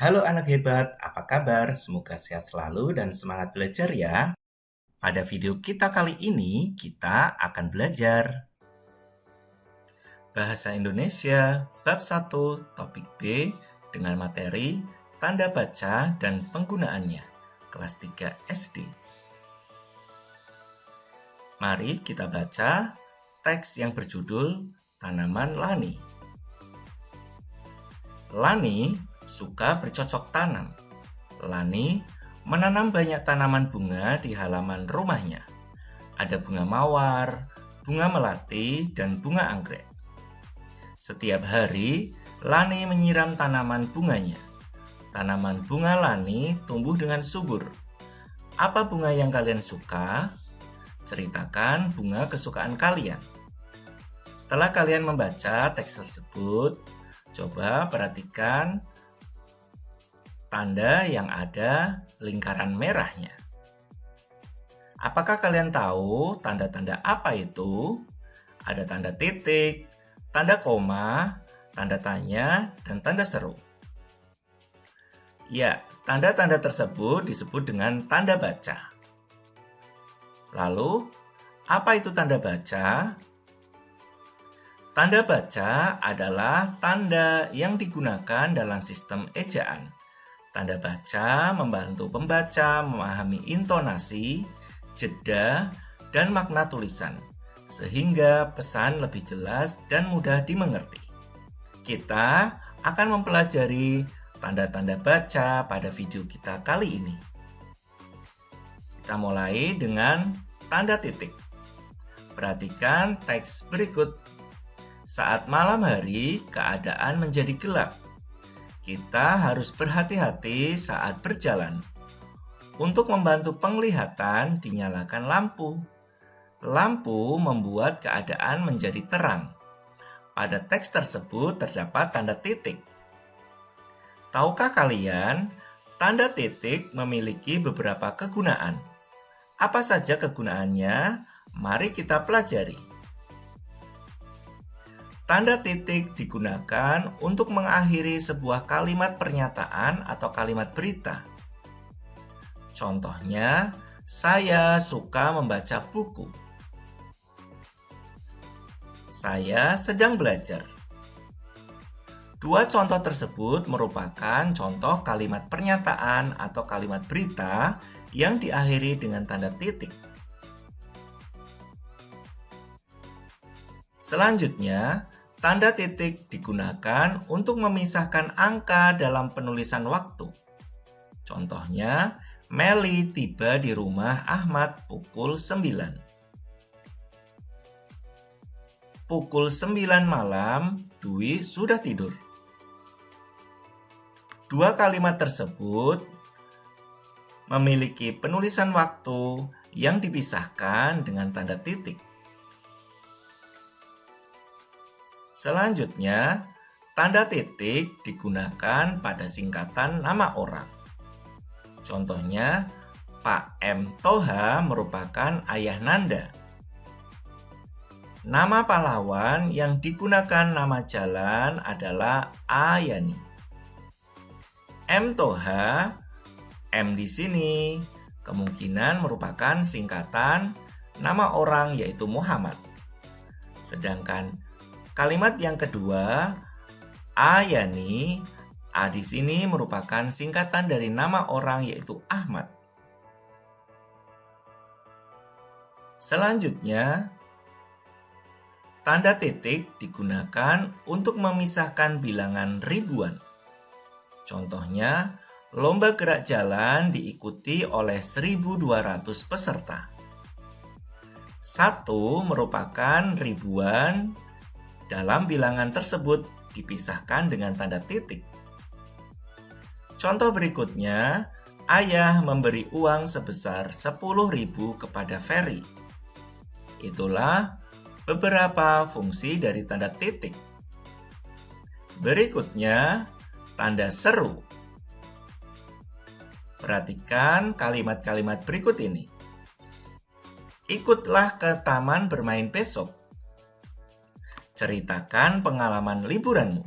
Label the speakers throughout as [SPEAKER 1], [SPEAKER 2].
[SPEAKER 1] Halo anak hebat, apa kabar? Semoga sehat selalu dan semangat belajar ya. Pada video kita kali ini, kita akan belajar Bahasa Indonesia Bab 1 Topik B dengan materi tanda baca dan penggunaannya, kelas 3 SD. Mari kita baca teks yang berjudul Tanaman Lani. Lani suka bercocok tanam. Lani menanam banyak tanaman bunga di halaman rumahnya. Ada bunga mawar, bunga melati, dan bunga anggrek. Setiap hari, Lani menyiram tanaman bunganya. Tanaman bunga Lani tumbuh dengan subur. Apa bunga yang kalian suka? Ceritakan bunga kesukaan kalian. Setelah kalian membaca teks tersebut, coba perhatikan tanda yang ada lingkaran merahnya. Apakah kalian tahu tanda-tanda apa itu? Ada tanda titik, tanda koma, tanda tanya, dan tanda seru. Ya, tanda-tanda tersebut disebut dengan tanda baca. Lalu, apa itu tanda baca? Tanda baca adalah tanda yang digunakan dalam sistem ejaan. Tanda baca membantu pembaca memahami intonasi, jeda, dan makna tulisan, sehingga pesan lebih jelas dan mudah dimengerti. Kita akan mempelajari tanda-tanda baca pada video kita kali ini. Kita mulai dengan tanda titik. Perhatikan teks berikut. Saat malam hari, keadaan menjadi gelap. Kita harus berhati-hati saat berjalan. Untuk membantu penglihatan, dinyalakan lampu. Lampu membuat keadaan menjadi terang. Pada teks tersebut terdapat tanda titik. Tahukah kalian, tanda titik memiliki beberapa kegunaan? Apa saja kegunaannya? Mari kita pelajari. Tanda titik digunakan untuk mengakhiri sebuah kalimat pernyataan atau kalimat berita. Contohnya, saya suka membaca buku. Saya sedang belajar. Dua contoh tersebut merupakan contoh kalimat pernyataan atau kalimat berita yang diakhiri dengan tanda titik. Selanjutnya, tanda titik digunakan untuk memisahkan angka dalam penulisan waktu. Contohnya, Meli tiba di rumah Ahmad pukul 9. Pukul 9 malam, Dwi sudah tidur. Dua kalimat tersebut memiliki penulisan waktu yang dipisahkan dengan tanda titik. Selanjutnya, tanda titik digunakan pada singkatan nama orang. Contohnya, Pak M. Toha merupakan ayah Nanda. Nama pahlawan yang digunakan nama jalan adalah Ayani. M. Toha, M di sini kemungkinan merupakan singkatan nama orang yaitu Muhammad. Sedangkan kalimat yang kedua, Ayani, A di sini merupakan singkatan dari nama orang yaitu Ahmad. Selanjutnya, tanda titik digunakan untuk memisahkan bilangan ribuan. Contohnya, lomba gerak jalan diikuti oleh 1.200 peserta. 1 merupakan ribuan. Dalam bilangan tersebut dipisahkan dengan tanda titik. Contoh berikutnya, ayah memberi uang sebesar 10.000 kepada Ferry. Itulah beberapa fungsi dari tanda titik. Berikutnya, tanda seru. Perhatikan kalimat-kalimat berikut ini. Ikutlah ke taman bermain besok. Ceritakan pengalaman liburanmu.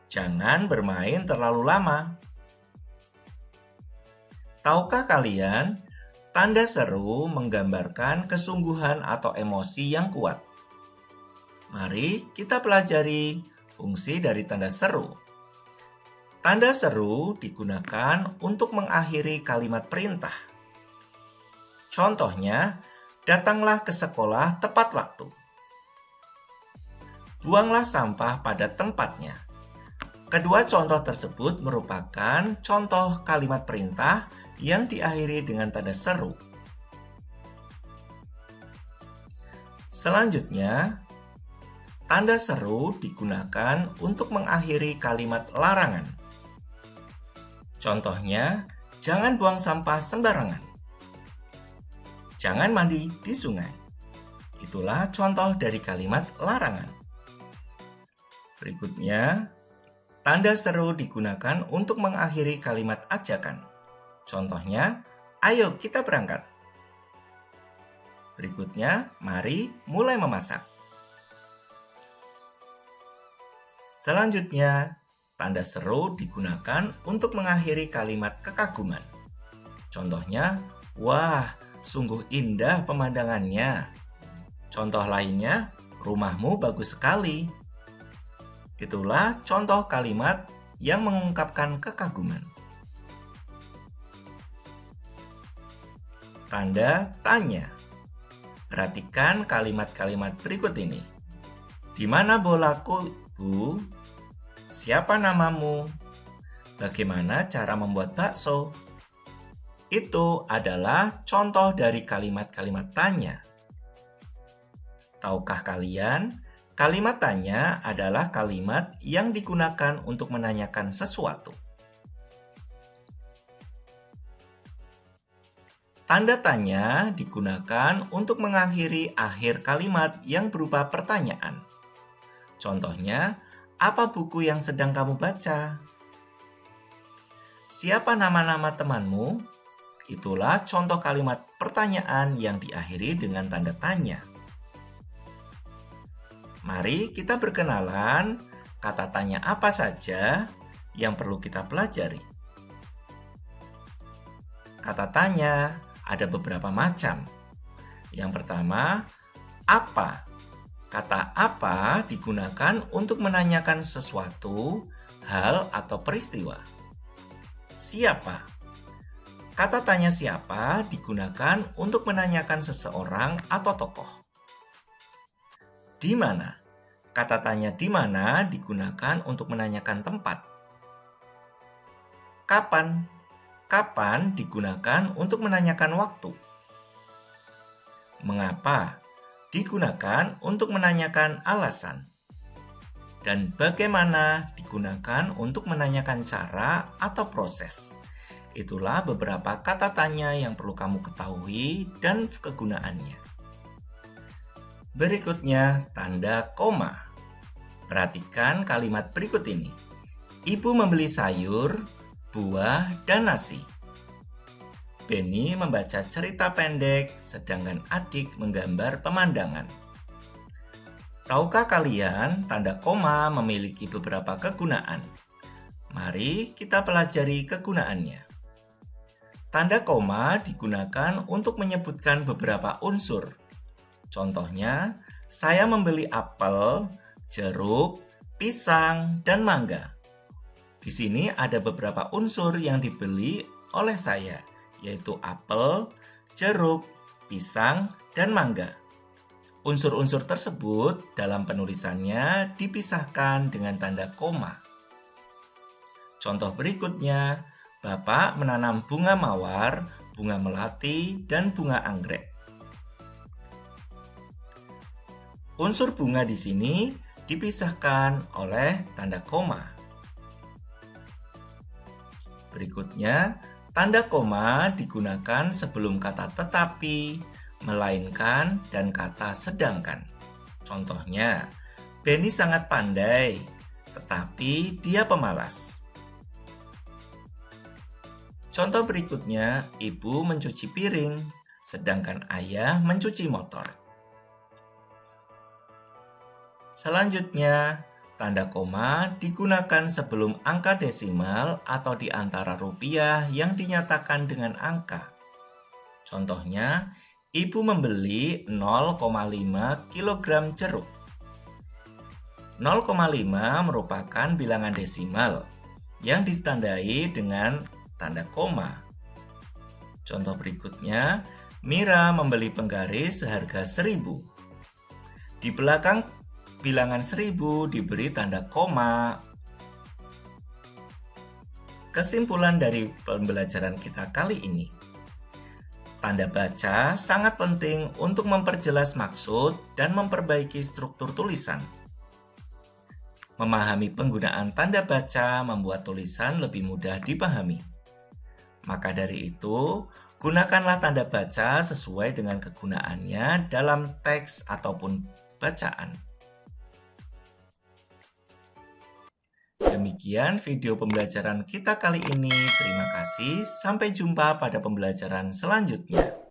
[SPEAKER 1] Jangan bermain terlalu lama. Tahukah kalian, tanda seru menggambarkan kesungguhan atau emosi yang kuat. Mari kita pelajari fungsi dari tanda seru. Tanda seru digunakan untuk mengakhiri kalimat perintah. Contohnya, datanglah ke sekolah tepat waktu. Buanglah sampah pada tempatnya. Kedua contoh tersebut merupakan contoh kalimat perintah yang diakhiri dengan tanda seru. Selanjutnya, tanda seru digunakan untuk mengakhiri kalimat larangan. Contohnya, jangan buang sampah sembarangan. Jangan mandi di sungai. Itulah contoh dari kalimat larangan. Berikutnya, tanda seru digunakan untuk mengakhiri kalimat ajakan. Contohnya, ayo kita berangkat. Berikutnya, mari mulai memasak. Selanjutnya, tanda seru digunakan untuk mengakhiri kalimat kekaguman. Contohnya, wah, sungguh indah pemandangannya. Contoh lainnya, rumahmu bagus sekali. Itulah contoh kalimat yang mengungkapkan kekaguman. Tanda tanya. Perhatikan kalimat-kalimat berikut ini. Di mana bolaku, Bu? Siapa namamu? Bagaimana cara membuat bakso? Itu adalah contoh dari kalimat-kalimat tanya. Tahukah kalian, kalimat tanya adalah kalimat yang digunakan untuk menanyakan sesuatu. Tanda tanya digunakan untuk mengakhiri akhir kalimat yang berupa pertanyaan. Contohnya, apa buku yang sedang kamu baca? Siapa nama-nama temanmu? Itulah contoh kalimat pertanyaan yang diakhiri dengan tanda tanya. Mari kita berkenalan, kata tanya apa saja yang perlu kita pelajari. Kata tanya ada beberapa macam. Yang pertama, apa? Kata apa digunakan untuk menanyakan sesuatu, hal atau peristiwa. Siapa? Kata tanya siapa digunakan untuk menanyakan seseorang atau tokoh. Di mana? Kata tanya di mana digunakan untuk menanyakan tempat. Kapan? Kapan digunakan untuk menanyakan waktu. Mengapa? Digunakan untuk menanyakan alasan. Dan bagaimana digunakan untuk menanyakan cara atau proses. Itulah beberapa kata tanya yang perlu kamu ketahui dan kegunaannya. Berikutnya, tanda koma. Perhatikan kalimat berikut ini. Ibu membeli sayur, buah, dan nasi. Benny membaca cerita pendek, sedangkan adik menggambar pemandangan. Tahukah kalian, tanda koma memiliki beberapa kegunaan? Mari kita pelajari kegunaannya. Tanda koma digunakan untuk menyebutkan beberapa unsur. Contohnya, saya membeli apel, jeruk, pisang, dan mangga. Di sini ada beberapa unsur yang dibeli oleh saya, yaitu apel, jeruk, pisang, dan mangga. Unsur-unsur tersebut dalam penulisannya dipisahkan dengan tanda koma. Contoh berikutnya, Bapak menanam bunga mawar, bunga melati, dan bunga anggrek. Unsur bunga di sini dipisahkan oleh tanda koma. Berikutnya, tanda koma digunakan sebelum kata tetapi, melainkan, dan kata sedangkan. Contohnya, Benny sangat pandai, tetapi dia pemalas. Contoh berikutnya, ibu mencuci piring, sedangkan ayah mencuci motor. Selanjutnya, Tanda koma digunakan sebelum angka desimal atau di antara rupiah yang dinyatakan dengan angka. Contohnya, ibu membeli 0,5 kg jeruk. 0,5 merupakan bilangan desimal yang ditandai dengan tanda koma. Contoh berikutnya, Mira membeli penggaris seharga 1.000. Di belakang bilangan 1.000 diberi tanda koma. Kesimpulan dari pembelajaran kita kali ini, tanda baca sangat penting untuk memperjelas maksud dan memperbaiki struktur tulisan. Memahami penggunaan tanda baca membuat tulisan lebih mudah dipahami. Maka dari itu, gunakanlah tanda baca sesuai dengan kegunaannya dalam teks ataupun bacaan. Demikian video pembelajaran kita kali ini. Terima kasih. Sampai jumpa pada pembelajaran selanjutnya.